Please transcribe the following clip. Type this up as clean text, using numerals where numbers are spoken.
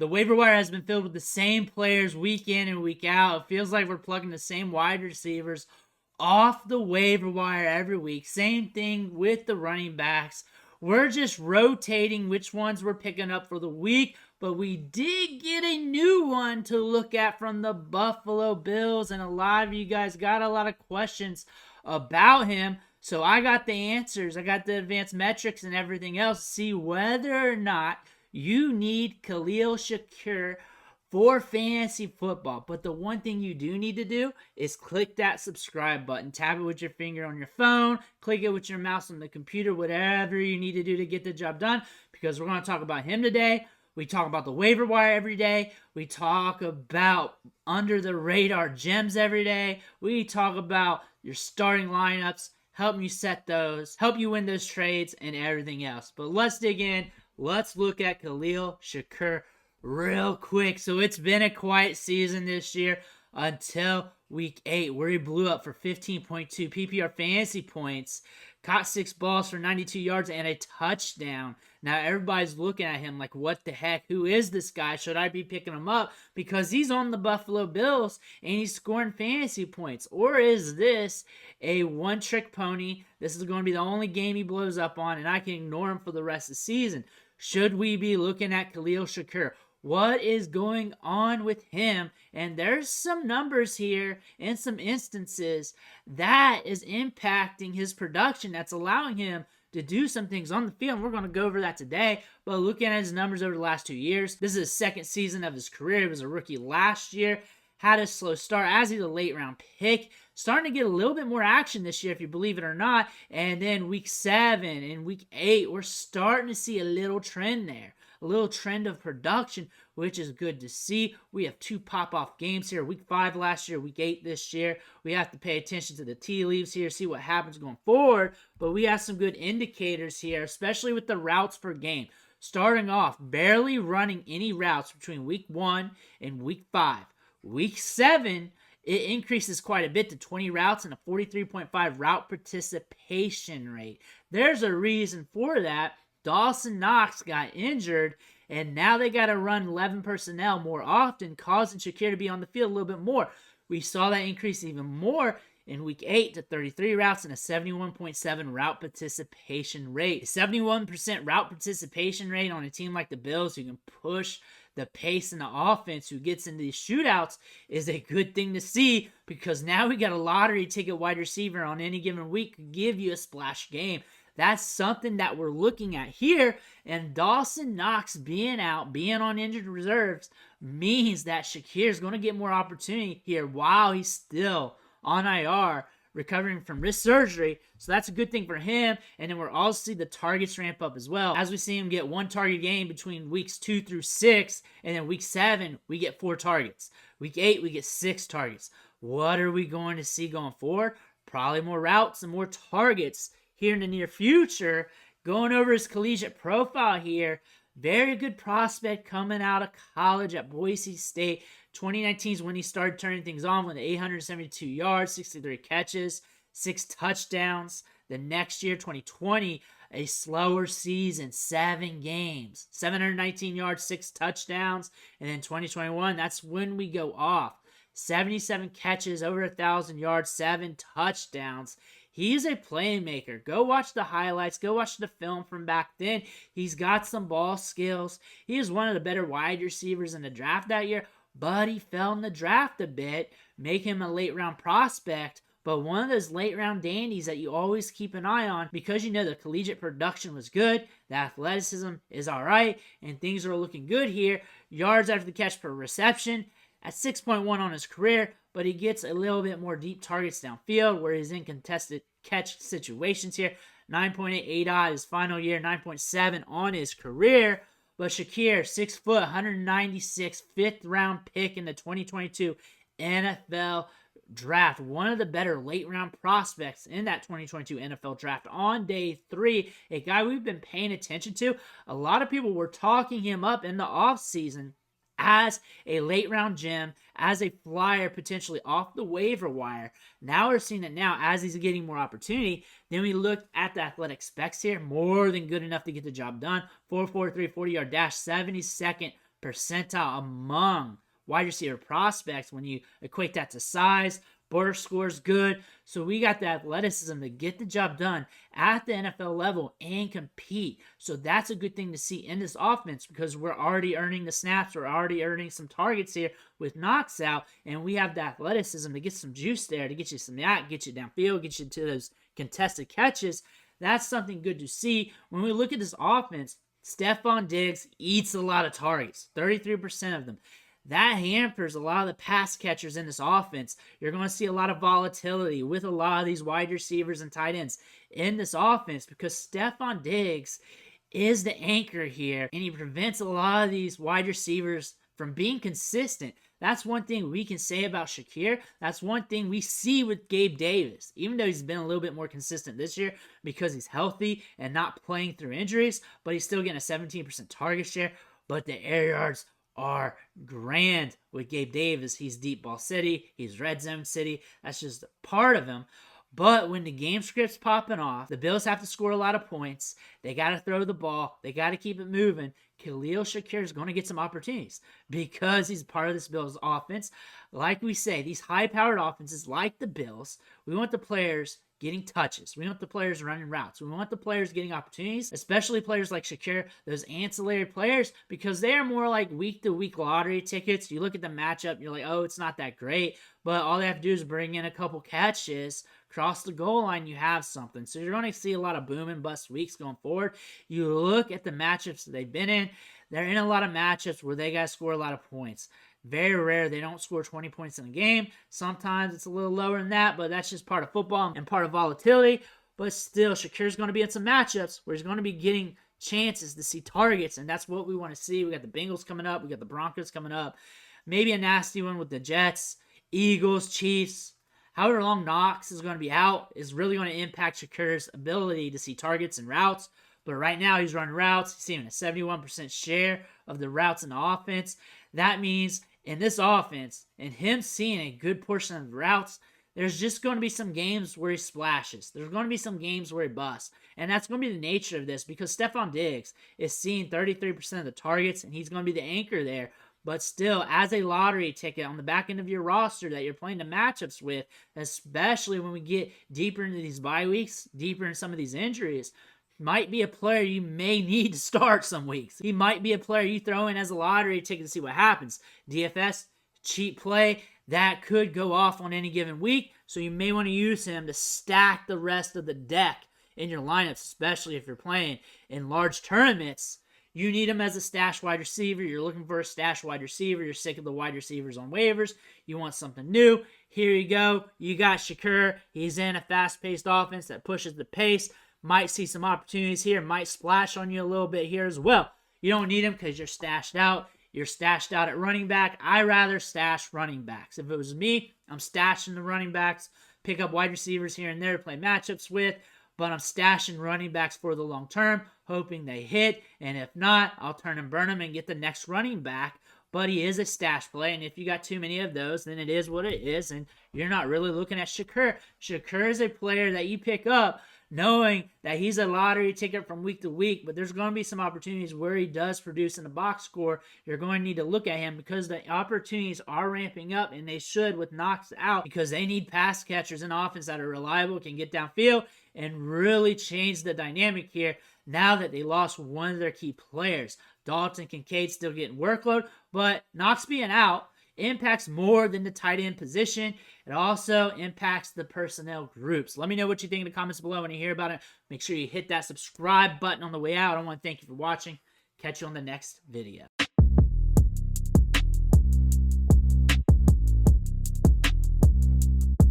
The waiver wire has been filled with the same players week in and week out. It feels like we're plugging the same wide receivers off the waiver wire every week. Same thing with the running backs. We're just rotating which ones we're picking up for the week, but we did get a new one to look at from the Buffalo Bills, and a lot of you guys got a lot of questions about him. So I got the answers. I got the advanced metrics and everything else to see whether or not you need Khalil Shakir for fantasy football. But the one thing you do need to do is click that subscribe button. Tap it with your finger on your phone. Click it with your mouse on the computer. Whatever you need to do to get the job done. Because we're going to talk about him today. We talk about the waiver wire every day. We talk about under the radar gems every day. We talk about your starting lineups, help you set those, help you win those trades, and everything else. But let's dig in. Let's look at Khalil Shakir real quick. So it's been a quiet season this year until week 8, where he blew up for 15.2 PPR fantasy points, caught 6 balls for 92 yards and a touchdown. Now everybody's looking at him like, what the heck? Who is this guy? Should I be picking him up? Because he's on the Buffalo Bills and he's scoring fantasy points. Or is this a one-trick pony? This is going to be the only game he blows up on and I can ignore him for the rest of the season. Should we be looking at Khalil Shakir? What is going on with him? And there's some numbers here and some instances that is impacting his production that's allowing him to do some things on the field. And we're going to go over that today. But looking at his numbers over the last 2 years, this is his second season of his career. He was a rookie last year. Had a slow start as he's a late round pick. Starting to get a little bit more action this year, if you believe it or not. And then week 7 and week 8, we're starting to see a little trend there. A little trend of production, which is good to see. We have 2 pop-off games here. Week 5 last year, week 8 this year. We have to pay attention to the tea leaves here, see what happens going forward. But we have some good indicators here, especially with the routes per game. Starting off, barely running any routes between week 1 and week 5. Week 7, it increases quite a bit to 20 routes and a 43.5 route participation rate. There's a reason for that. Dawson Knox got injured, and now they got to run 11 personnel more often, causing Shakir to be on the field a little bit more. We saw that increase even more in week 8 to 33 routes and a 71.7 route participation rate. 71% route participation rate on a team like the Bills who can push the pace in the offense, who gets into these shootouts, is a good thing to see, because now we got a lottery ticket wide receiver on any given week who give you a splash game. That's something that we're looking at here. And Dawson Knox being out, being on injured reserves, means that Shakir is going to get more opportunity here while he's still on IR, recovering from wrist surgery. So that's a good thing for him. And then we're also see the targets ramp up as well, as we see him get 1 target game between weeks 2 through 6. And then week 7, we get 4 targets. Week 8, we get 6 targets. What are we going to see going forward? Probably more routes and more targets here in the near future. Going over his collegiate profile here, very good prospect coming out of college at Boise State. 2019 is when he started turning things on with 872 yards, 63 catches, 6 touchdowns. The next year, 2020, a slower season, 7 games, 719 yards, 6 touchdowns. And then 2021, that's when we go off. 77 catches, over 1,000 yards, 7 touchdowns. He's a playmaker. Go watch the highlights. Go watch the film from back then. He's got some ball skills. He was one of the better wide receivers in the draft that year, but he fell in the draft a bit, make him a late round prospect. But one of those late round dandies that you always keep an eye on, because you know the collegiate production was good, the athleticism is all right, and things are looking good here. Yards after the catch per reception at 6.1 on his career, but he gets a little bit more deep targets downfield where he's in contested catch situations here. 9.8 ADOT his final year, 9.7 on his career. But Shakir, 6 foot, 196, 5th round pick in the 2022 NFL draft. One of the better late round prospects in that 2022 NFL draft on day 3. A guy we've been paying attention to. A lot of people were talking him up in the offseason as a late round gem, as a flyer potentially off the waiver wire. Now we're seeing it now as he's getting more opportunity. Then we looked at the athletic specs here. More than good enough to get the job done. 4.43 40-yard dash, 72nd percentile among wide receiver prospects when you equate that to size. Border score's good. So we got the athleticism to get the job done at the NFL level and compete. So that's a good thing to see in this offense because we're already earning the snaps. We're already earning some targets here with Knox out. And we have the athleticism to get some juice there, to get you some yak, get you downfield, get you to those contested catches. That's something good to see. When we look at this offense, Stephon Diggs eats a lot of targets, 33% of them. That hampers a lot of the pass catchers in this offense. You're going to see a lot of volatility with a lot of these wide receivers and tight ends in this offense because Stephon Diggs is the anchor here, and he prevents a lot of these wide receivers from being consistent. That's one thing we can say about Shakir. That's one thing we see with Gabe Davis, even though he's been a little bit more consistent this year because he's healthy and not playing through injuries, but he's still getting a 17% target share, but the air yards are grand with Gabe Davis. He's deep ball city. He's red zone city. That's just part of him. But when the game script's popping off, the Bills have to score a lot of points. They got to throw the ball. They got to keep it moving. Khalil Shakir is going to get some opportunities because he's part of this Bills offense. Like we say, these high-powered offenses like the Bills, we want the players getting touches. We want the players running routes. We want the players getting opportunities, especially players like Shakir, those ancillary players, because they are more like week-to-week lottery tickets. You look at the matchup, you're like, oh, it's not that great, but all they have to do is bring in a couple catches, cross the goal line, you have something. So you're going to see a lot of boom and bust weeks going forward. You look at the matchups that they've been in, they're in a lot of matchups where they got to score a lot of points. Very rare they don't score 20 points in a game. Sometimes it's a little lower than that, but that's just part of football and part of volatility. But still, Shakir's going to be in some matchups where he's going to be getting chances to see targets, and that's what we want to see. We got the Bengals coming up. We got the Broncos coming up. Maybe a nasty one with the Jets, Eagles, Chiefs. However long Knox is going to be out is really going to impact Shakir's ability to see targets and routes. But right now, he's running routes. He's seeing a 71% share of the routes in the offense. That means in this offense, and him seeing a good portion of the routes, there's just going to be some games where he splashes. There's going to be some games where he busts. And that's going to be the nature of this because Stephon Diggs is seeing 33% of the targets, and he's going to be the anchor there. But still, as a lottery ticket on the back end of your roster that you're playing the matchups with, especially when we get deeper into these bye weeks, deeper in some of these injuries, might be a player you may need to start some weeks. He might be a player you throw in as a lottery ticket to see what happens. DFS, cheap play, that could go off on any given week, so you may want to use him to stack the rest of the deck in your lineups, especially if you're playing in large tournaments. You need him as a stash wide receiver. You're looking for a stash wide receiver. You're sick of the wide receivers on waivers. You want something new. Here you go. You got Shakir. He's in a fast-paced offense that pushes the pace. Might see some opportunities here. Might splash on you a little bit here as well. You don't need him because you're stashed out. You're stashed out at running back. I rather stash running backs. If it was me, I'm stashing the running backs. Pick up wide receivers here and there to play matchups with. But I'm stashing running backs for the long term, hoping they hit. And if not, I'll turn and burn them and get the next running back. But he is a stash play, and if you got too many of those, then it is what it is, and you're not really looking at Shakir. Shakir is a player that you pick up knowing that he's a lottery ticket from week to week, but there's going to be some opportunities where he does produce in the box score. You're going to need to look at him because the opportunities are ramping up, and they should with Knox out because they need pass catchers in offense that are reliable, can get downfield, and really change the dynamic here now that they lost one of their key players. Dalton Kincaid still getting workload, but Knox being out impacts more than the tight end position. It also impacts the personnel groups. Let me know what you think in the comments below when you hear about it. Make sure you hit that subscribe button on the way out. I want to thank you for watching. Catch you on the next video.